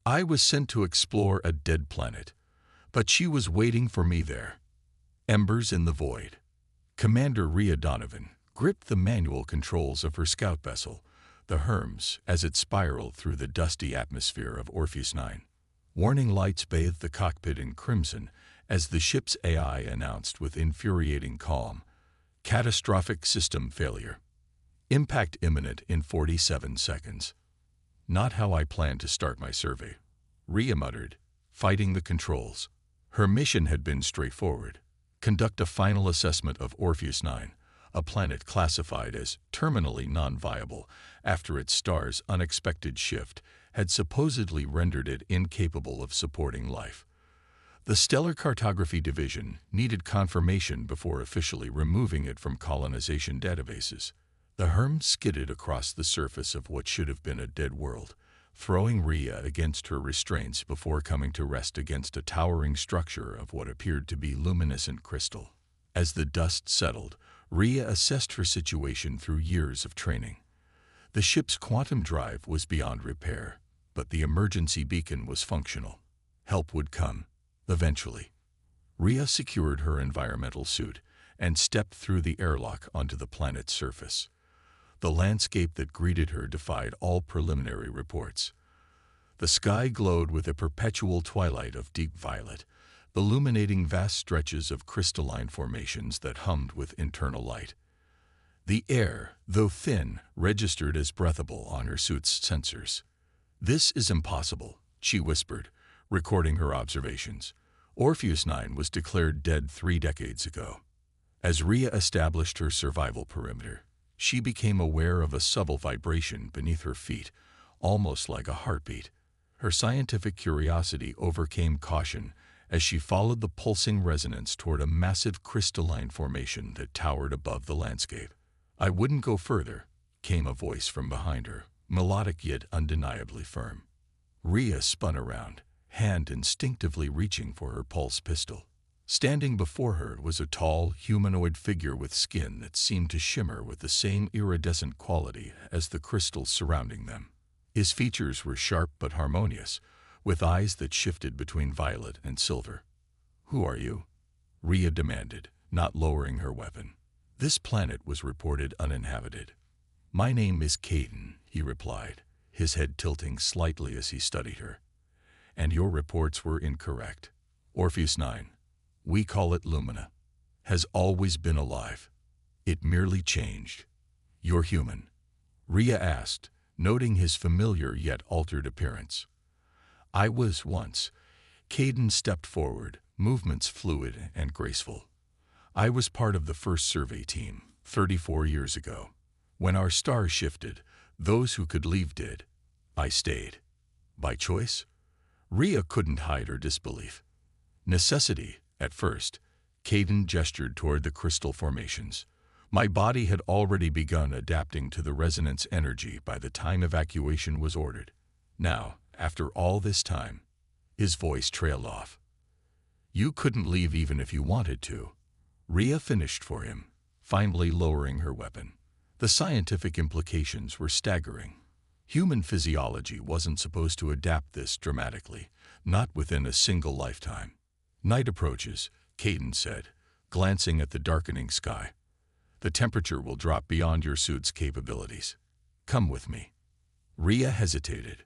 I was sent to explore a dead planet, but she was waiting for me there. Embers in the void. Commander Rhea Donovan gripped the manual controls of her scout vessel, the Hermes, as it spiraled through the dusty atmosphere of Orpheus 9. Warning lights bathed the cockpit in crimson as the ship's AI announced with infuriating calm, "Catastrophic system failure. Impact imminent in 47 seconds." "Not how I planned to start my survey," Rhea muttered, fighting the controls. Her mission had been straightforward: conduct a final assessment of Orpheus 9, a planet classified as terminally non-viable after its star's unexpected shift had supposedly rendered it incapable of supporting life. The Stellar Cartography Division needed confirmation before officially removing it from colonization databases. The Hermes skidded across the surface of what should have been a dead world, throwing Rhea against her restraints before coming to rest against a towering structure of what appeared to be luminescent crystal. As the dust settled, Rhea assessed her situation through years of training. The ship's quantum drive was beyond repair, but the emergency beacon was functional. Help would come, eventually. Rhea secured her environmental suit and stepped through the airlock onto the planet's surface. The landscape that greeted her defied all preliminary reports. The sky glowed with a perpetual twilight of deep violet, illuminating vast stretches of crystalline formations that hummed with internal light. The air, though thin, registered as breathable on her suit's sensors. "This is impossible," she whispered, recording her observations. "Orpheus 9 was declared dead 3 decades ago." As Rhea established her survival perimeter, she became aware of a subtle vibration beneath her feet, almost like a heartbeat. Her scientific curiosity overcame caution as she followed the pulsing resonance toward a massive crystalline formation that towered above the landscape. "I wouldn't go further," came a voice from behind her, melodic yet undeniably firm. Rhea spun around, hand instinctively reaching for her pulse pistol. Standing before her was a tall, humanoid figure with skin that seemed to shimmer with the same iridescent quality as the crystals surrounding them. His features were sharp but harmonious, with eyes that shifted between violet and silver. "Who are you?" Rhea demanded, not lowering her weapon. This planet was reported uninhabited. "My name is Caden," he replied, his head tilting slightly as he studied her. "And your reports were incorrect. Orpheus 9, we call it Lumina, has always been alive. It merely changed." "You're human?" Rhea asked, noting his familiar yet altered appearance. "I was once." Caden stepped forward, movements fluid and graceful. "I was part of the first survey team, 34 years ago. When our star shifted, those who could leave did. I stayed." "By choice?" Rhea couldn't hide her disbelief. "Necessity, at first." Caden gestured toward the crystal formations. "My body had already begun adapting to the resonance energy by the time evacuation was ordered. Now, after all this time," his voice trailed off. "You couldn't leave even if you wanted to." Rhea finished for him, finally lowering her weapon. The scientific implications were staggering. Human physiology wasn't supposed to adapt this dramatically, not within a single lifetime. "Night approaches," Caden said, glancing at the darkening sky. "The temperature will drop beyond your suit's capabilities. Come with me." Rhea hesitated.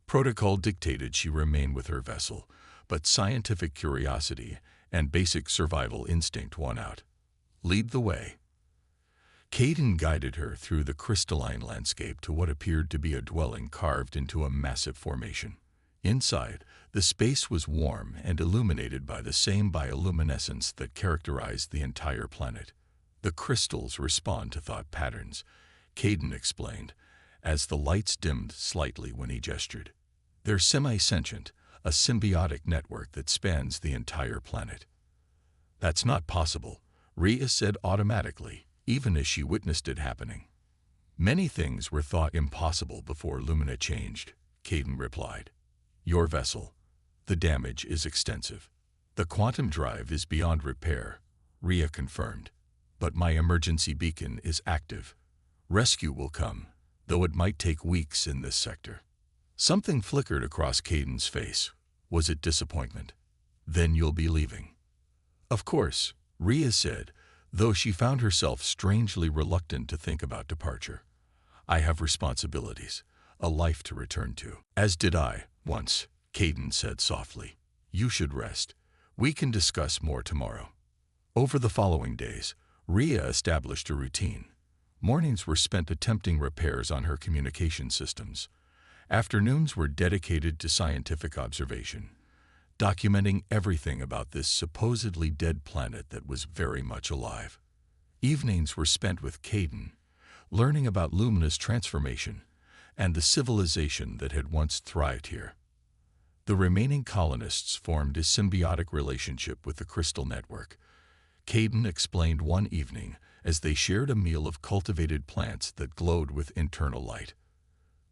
Protocol dictated she remain with her vessel, but scientific curiosity and basic survival instinct won out. "Lead the way." Caden guided her through the crystalline landscape to what appeared to be a dwelling carved into a massive formation. Inside, the space was warm and illuminated by the same bioluminescence that characterized the entire planet. "The crystals respond to thought patterns," Caden explained, as the lights dimmed slightly when he gestured. "They're semi-sentient, a symbiotic network that spans the entire planet." "That's not possible," Rhea said automatically, even as she witnessed it happening. "Many things were thought impossible before Lumina changed," Caden replied. "Your vessel. The damage is extensive." "The quantum drive is beyond repair," Rhea confirmed. "But my emergency beacon is active. Rescue will come, though it might take weeks in this sector." Something flickered across Caden's face. Was it disappointment? Then you'll be leaving. Of course, Rhea said, though she found herself strangely reluctant to think about departure. I have responsibilities, a life to return to. As did I, once, Caden said softly. You should rest. We can discuss more tomorrow. Over the following days, Rhea established a routine. Mornings were spent attempting repairs on her communication systems. Afternoons were dedicated to scientific observation, documenting everything about this supposedly dead planet that was very much alive. Evenings were spent with Caden, learning about Lumina's transformation and the civilization that had once thrived here. The remaining colonists formed a symbiotic relationship with the Crystal Network. Caden explained one evening as they shared a meal of cultivated plants that glowed with internal light.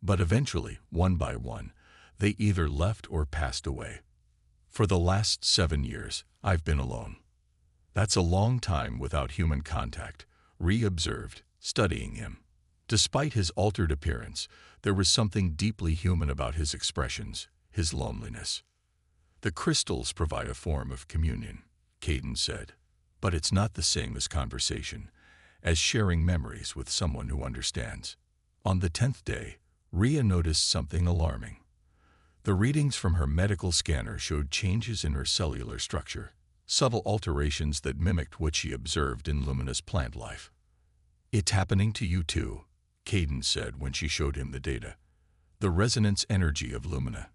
But eventually, one by one, they either left or passed away. For the last 7 years, I've been alone. That's a long time without human contact, Rhea observed, studying him. Despite his altered appearance, there was something deeply human about his expressions, his loneliness. The crystals provide a form of communion, Caden said, but it's not the same as conversation, as sharing memories with someone who understands. On the 10th day, Rhea noticed something alarming. The readings from her medical scanner showed changes in her cellular structure, subtle alterations that mimicked what she observed in Lumina's plant life. It's happening to you too, Caden said when she showed him the data. The resonance energy of Lumina.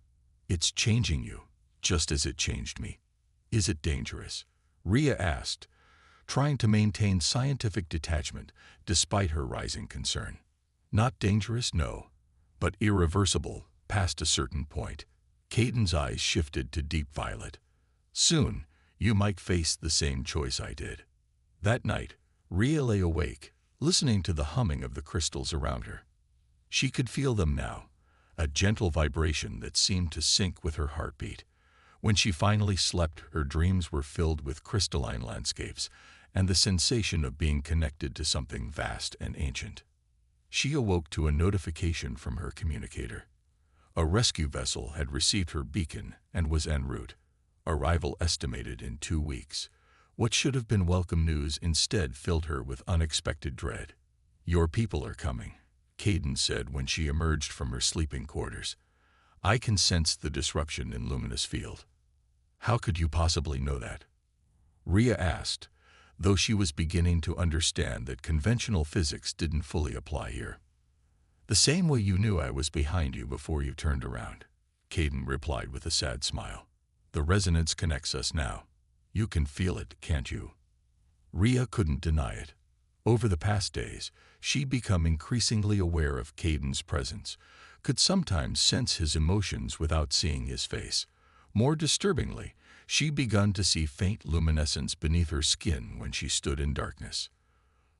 It's changing you, just as it changed me. Is it dangerous? Rhea asked, trying to maintain scientific detachment despite her rising concern. Not dangerous, no, but irreversible past a certain point. Caden's eyes shifted to deep violet. Soon, you might face the same choice I did. That night, Rhea lay awake, listening to the humming of the crystals around her. She could feel them now, a gentle vibration that seemed to sync with her heartbeat. When she finally slept, her dreams were filled with crystalline landscapes and the sensation of being connected to something vast and ancient. She awoke to a notification from her communicator. A rescue vessel had received her beacon and was en route. Arrival estimated in 2 weeks. What should have been welcome news instead filled her with unexpected dread. Your people are coming, Caden said when she emerged from her sleeping quarters. I can sense the disruption in Lumina's field. How could you possibly know that? Rhea asked, though she was beginning to understand that conventional physics didn't fully apply here. The same way you knew I was behind you before you turned around, Caden replied with a sad smile. The resonance connects us now. You can feel it, can't you? Rhea couldn't deny it. Over the past days, she'd become increasingly aware of Caden's presence, could sometimes sense his emotions without seeing his face. More disturbingly, she'd begun to see faint luminescence beneath her skin when she stood in darkness.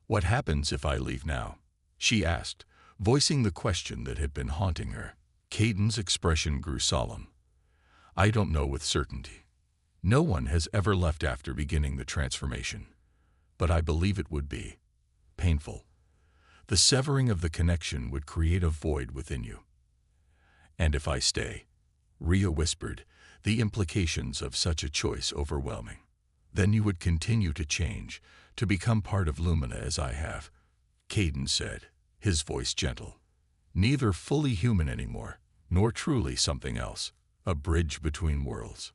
What happens if I leave now? She asked, voicing the question that had been haunting her. Caden's expression grew solemn. I don't know with certainty. No one has ever left after beginning the transformation, but I believe it would be painful. The severing of the connection would create a void within you. And if I stay, Rhea whispered, the implications of such a choice overwhelming. Then you would continue to change, to become part of Lumina as I have, Caden said, his voice gentle. Neither fully human anymore, nor truly something else, a bridge between worlds.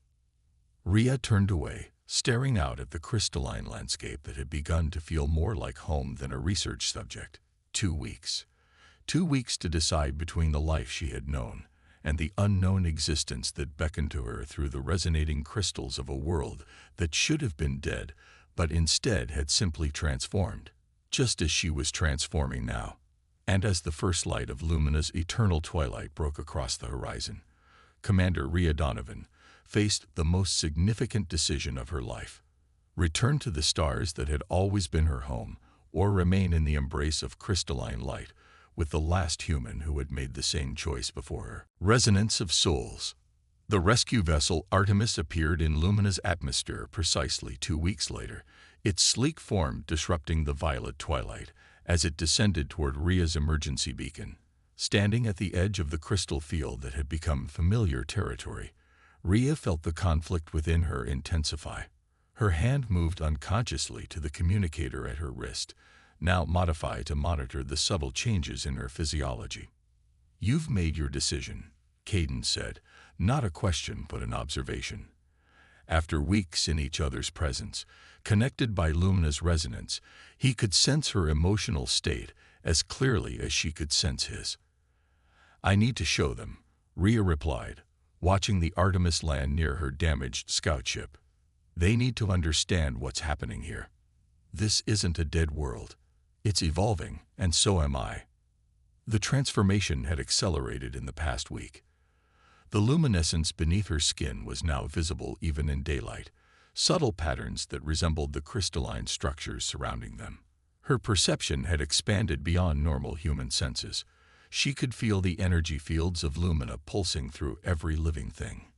Rhea turned away, staring out at the crystalline landscape that had begun to feel more like home than a research subject. 2 weeks. 2 weeks to decide between the life she had known and the unknown existence that beckoned to her through the resonating crystals of a world that should have been dead, but instead had simply transformed, just as she was transforming now. And as the first light of Lumina's eternal twilight broke across the horizon, Commander Rhea Donovan faced the most significant decision of her life. Return to the stars that had always been her home, or remain in the embrace of crystalline light with the last human who had made the same choice before her. Resonance of souls. The rescue vessel Artemis appeared in Lumina's atmosphere precisely 2 weeks later, its sleek form disrupting the violet twilight as it descended toward Rhea's emergency beacon. Standing at the edge of the crystal field that had become familiar territory, Rhea felt the conflict within her intensify. Her hand moved unconsciously to the communicator at her wrist, now modified to monitor the subtle changes in her physiology. "You've made your decision," Caden said, not a question but an observation. After weeks in each other's presence, connected by Lumina's resonance, he could sense her emotional state as clearly as she could sense his. "I need to show them," Rhea replied, watching the Artemis land near her damaged scout ship. "They need to understand what's happening here. This isn't a dead world. It's evolving, and so am I." The transformation had accelerated in the past week. The luminescence beneath her skin was now visible even in daylight, subtle patterns that resembled the crystalline structures surrounding them. Her perception had expanded beyond normal human senses. She could feel the energy fields of Lumina pulsing through every living thing.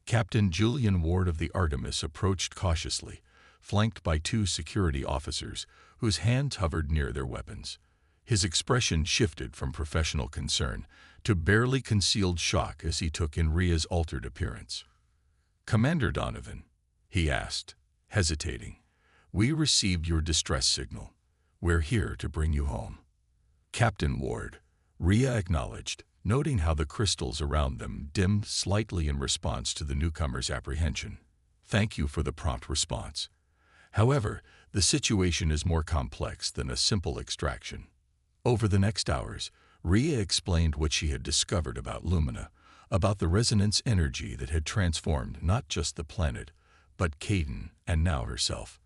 Captain Julian Ward of the Artemis approached cautiously, flanked by 2 security officers whose hands hovered near their weapons. His expression shifted from professional concern to barely concealed shock as he took in Rhea's altered appearance. "Commander Donovan," he asked, hesitating, "we received your distress signal. We're here to bring you home." "Captain Ward," Rhea acknowledged, noting how the crystals around them dimmed slightly in response to the newcomer's apprehension. "Thank you for the prompt response. However, the situation is more complex than a simple extraction." Over the next hours, Rhea explained what she had discovered about Lumina, about the resonance energy that had transformed not just the planet, but Caden and now herself.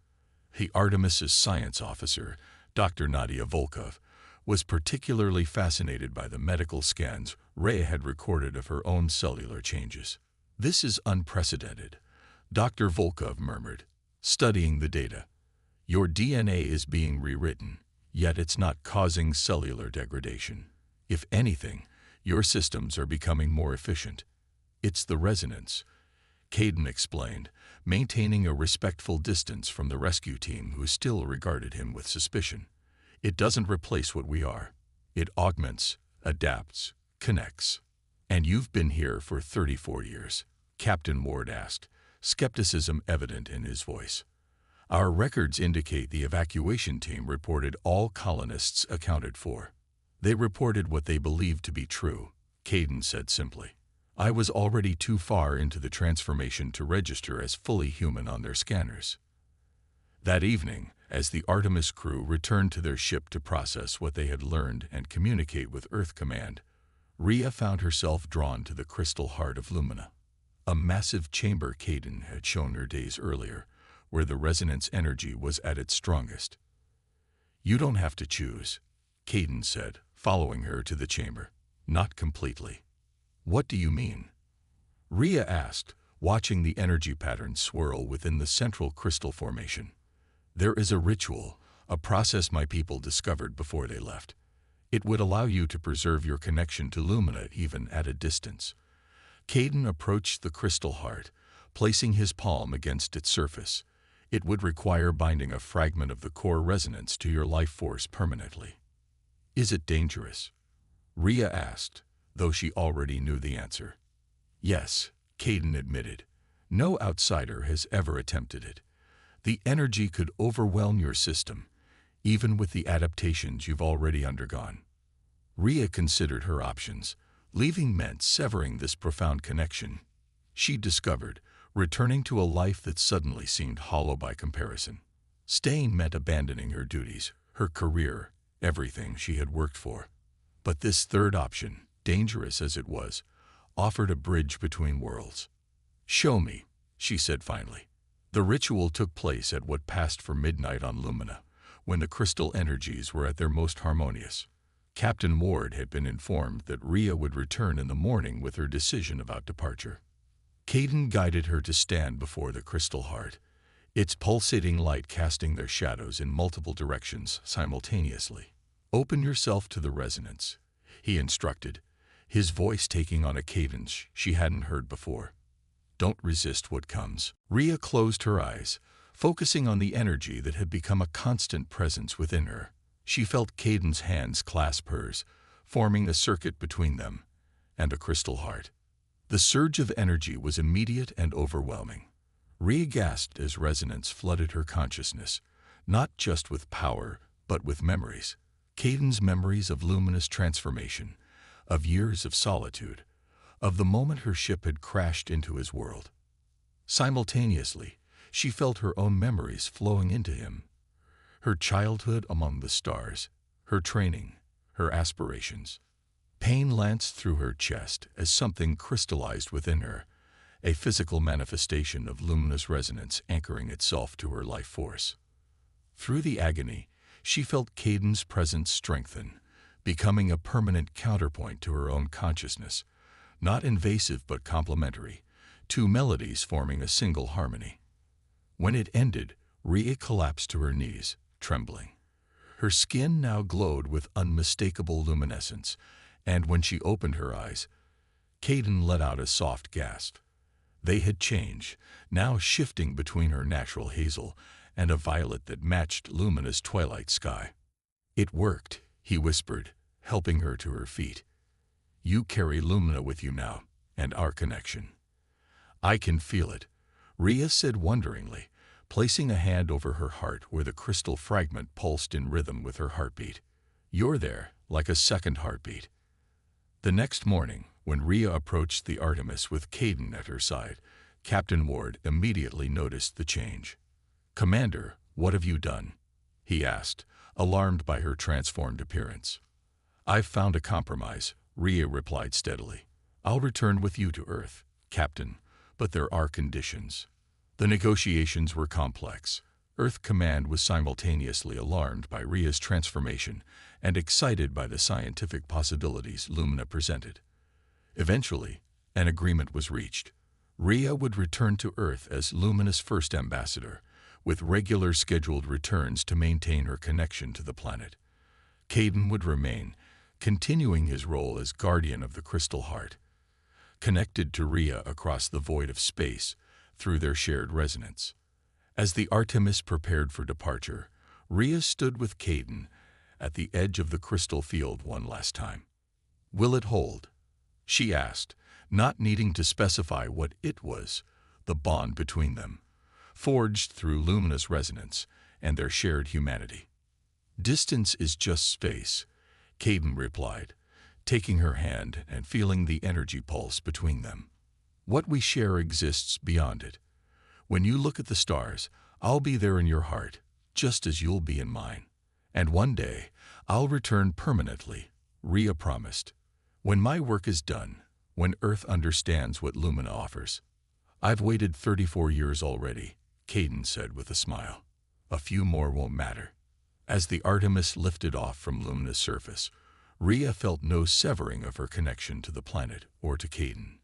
The Artemis's science officer, Dr. Nadia Volkov, was particularly fascinated by the medical scans Rhea had recorded of her own cellular changes. "This is unprecedented," Dr. Volkov murmured, studying the data. "Your DNA is being rewritten, yet it's not causing cellular degradation. If anything, your systems are becoming more efficient." "It's the resonance," Caden explained, maintaining a respectful distance from the rescue team who still regarded him with suspicion. "It doesn't replace what we are. It augments, adapts, connects." "And you've been here for 34 years?" Captain Ward asked, skepticism evident in his voice. "Our records indicate the evacuation team reported all colonists accounted for." "They reported what they believed to be true," Caden said simply. "I was already too far into the transformation to register as fully human on their scanners." That evening, as the Artemis crew returned to their ship to process what they had learned and communicate with Earth Command, Rhea found herself drawn to the crystal heart of Lumina, a massive chamber Caden had shown her days earlier, where the resonance energy was at its strongest. "You don't have to choose," Caden said, following her to the chamber. "Not completely." "What do you mean?" Rhea asked, watching the energy pattern swirl within the central crystal formation. "There is a ritual, a process my people discovered before they left. It would allow you to preserve your connection to Lumina even at a distance." Caden approached the crystal heart, placing his palm against its surface. "It would require binding a fragment of the core resonance to your life force permanently." "Is it dangerous?" Rhea asked, though she already knew the answer. "Yes," Caden admitted. "No outsider has ever attempted it. The energy could overwhelm your system, even with the adaptations you've already undergone." Rhea considered her options. Leaving meant severing this profound connection, she discovered, returning to a life that suddenly seemed hollow by comparison. Staying meant abandoning her duties, her career, everything she had worked for. But this third option, dangerous as it was, offered a bridge between worlds. "Show me," she said finally. The ritual took place at what passed for midnight on Lumina, when the crystal energies were at their most harmonious. Captain Ward had been informed that Rhea would return in the morning with her decision about departure. Caden guided her to stand before the crystal heart, its pulsating light casting their shadows in multiple directions simultaneously. "Open yourself to the resonance," he instructed, his voice taking on a cadence she hadn't heard before. "Don't resist what comes." Rhea closed her eyes, focusing on the energy that had become a constant presence within her. She felt Caden's hands clasp hers, forming a circuit between them and a crystal heart. The surge of energy was immediate and overwhelming. Rhea gasped as resonance flooded her consciousness, not just with power, but with memories. Caden's memories of luminous transformation, of years of solitude, of the moment her ship had crashed into his world. Simultaneously, she felt her own memories flowing into him. Her childhood among the stars, her training, her aspirations. Pain lanced through her chest as something crystallized within her, a physical manifestation of luminous resonance anchoring itself to her life force. Through the agony, she felt Caden's presence strengthen, becoming a permanent counterpoint to her own consciousness, not invasive but complementary, two melodies forming a single harmony. When it ended, Rhea collapsed to her knees, trembling. Her skin now glowed with unmistakable luminescence, and when she opened her eyes, Caden let out a soft gasp. They had changed, now shifting between her natural hazel and a violet that matched luminous twilight sky. "It worked," he whispered, helping her to her feet. "You carry Lumina with you now, and our connection." "I can feel it," Rhea said wonderingly, placing a hand over her heart where the crystal fragment pulsed in rhythm with her heartbeat. "You're there, like a second heartbeat." The next morning, when Rhea approached the Artemis with Caden at her side, Captain Ward immediately noticed the change. "Commander, what have you done?" he asked, alarmed by her transformed appearance. "I've found a compromise," Rhea replied steadily. "I'll return with you to Earth, Captain, but there are conditions." The negotiations were complex. Earth Command was simultaneously alarmed by Rhea's transformation and excited by the scientific possibilities Lumina presented. Eventually, an agreement was reached. Rhea would return to Earth as Lumina's first ambassador, with regular scheduled returns to maintain her connection to the planet. Caden would remain, continuing his role as guardian of the Crystal Heart, connected to Rhea across the void of space through their shared resonance. As the Artemis prepared for departure, Rhea stood with Caden at the edge of the crystal field one last time. "Will it hold?" she asked, not needing to specify what it was, the bond between them, forged through luminous resonance and their shared humanity. "Distance is just space," Caden replied, taking her hand and feeling the energy pulse between them. "What we share exists beyond it. When you look at the stars, I'll be there in your heart, just as you'll be in mine. And one day, I'll return permanently," Rhea promised. "When my work is done, when Earth understands what Lumina offers." "I've waited 34 years already," Caden said with a smile. "A few more won't matter." As the Artemis lifted off from Lumina's surface, Rhea felt no severing of her connection to the planet or to Caden.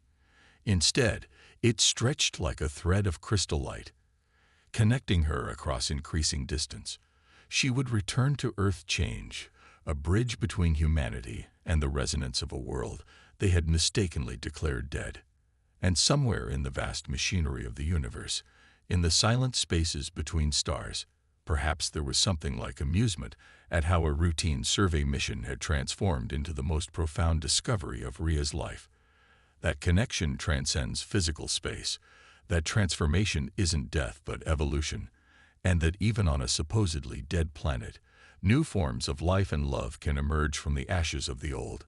Instead, it stretched like a thread of crystal light, connecting her across increasing distance. She would return to Earth change, a bridge between humanity and the resonance of a world they had mistakenly declared dead. And somewhere in the vast machinery of the universe, in the silent spaces between stars, perhaps there was something like amusement at how a routine survey mission had transformed into the most profound discovery of Rhea's life. That connection transcends physical space, that transformation isn't death but evolution, and that even on a supposedly dead planet, new forms of life and love can emerge from the ashes of the old.